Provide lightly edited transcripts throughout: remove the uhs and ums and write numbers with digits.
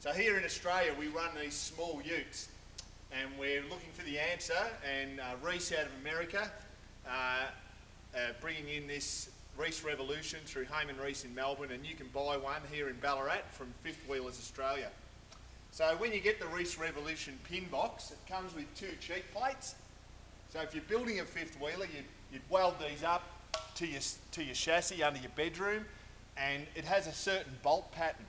So here in Australia we run these small utes, and we're looking for the answer, and Reese out of America bringing in this Reese Revolution through Hayman Reese in Melbourne, and you can buy one here in Ballarat from Fifth Wheelers Australia. So when you get the Reese Revolution pin box, it comes with two cheek plates. So if you're building a fifth wheeler, you'd weld these up to your chassis under your bedroom, and it has a certain bolt pattern.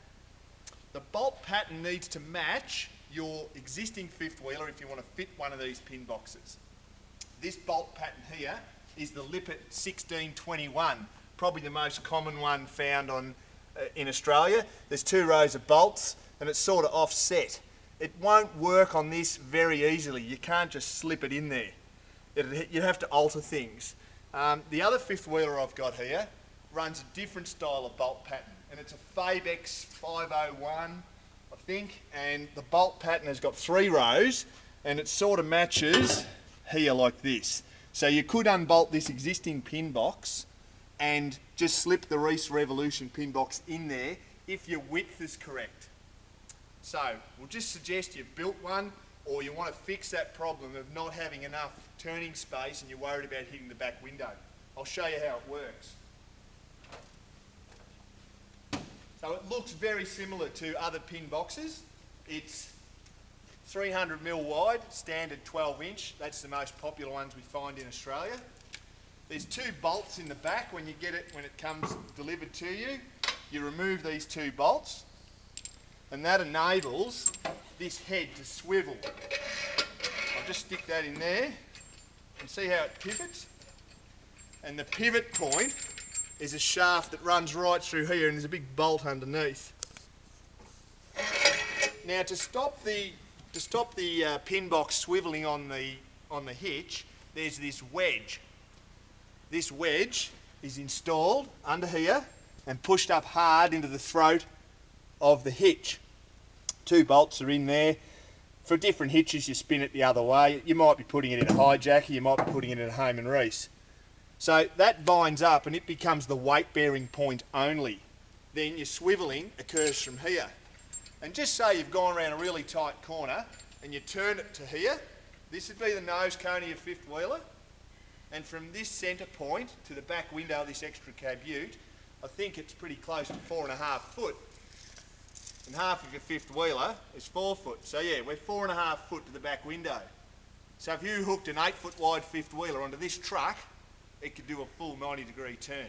The bolt pattern needs to match your existing fifth wheeler if you want to fit one of these pin boxes. This bolt pattern here is the Lippert 1621, probably the most common one found in Australia. There's two rows of bolts and it's sort of offset. It won't work on this very easily. You can't just slip it in there. You have to alter things. The other fifth wheeler I've got here runs a different style of bolt pattern, and it's a Fabex 501, I think, and the bolt pattern has got three rows and it sort of matches here like this. So you could unbolt this existing pin box and just slip the Reese Revolution pin box in there if your width is correct. So we'll just suggest you've built one, or you want to fix that problem of not having enough turning space and you're worried about hitting the back window. I'll show you how it works. So it looks very similar to other pin boxes. It's 300mm wide, standard 12-inch. That's the most popular ones we find in Australia. There's two bolts in the back when it comes delivered to you. You remove these two bolts, and that enables this head to swivel. I'll just stick that in there and see how it pivots. And the pivot point is a shaft that runs right through here, and there's a big bolt underneath. Now to stop the pin box swiveling on the hitch, there's this wedge. This wedge is installed under here and pushed up hard into the throat of the hitch. Two bolts are in there. For different hitches you spin it the other way. You might be putting it in a hijacker, you might be putting it in a Hayman Reese. So that binds up and it becomes the weight bearing point only. Then your swivelling occurs from here. And just say you've gone around a really tight corner and you turn it to here. This would be the nose cone of your fifth wheeler. And from this centre point to the back window of this extra cab ute, I think it's pretty close to 4.5 foot. And half of your fifth wheeler is 4 foot. So yeah, we're 4.5 foot to the back window. So if you hooked an 8 foot wide fifth wheeler onto this truck, it could do a full 90-degree turn.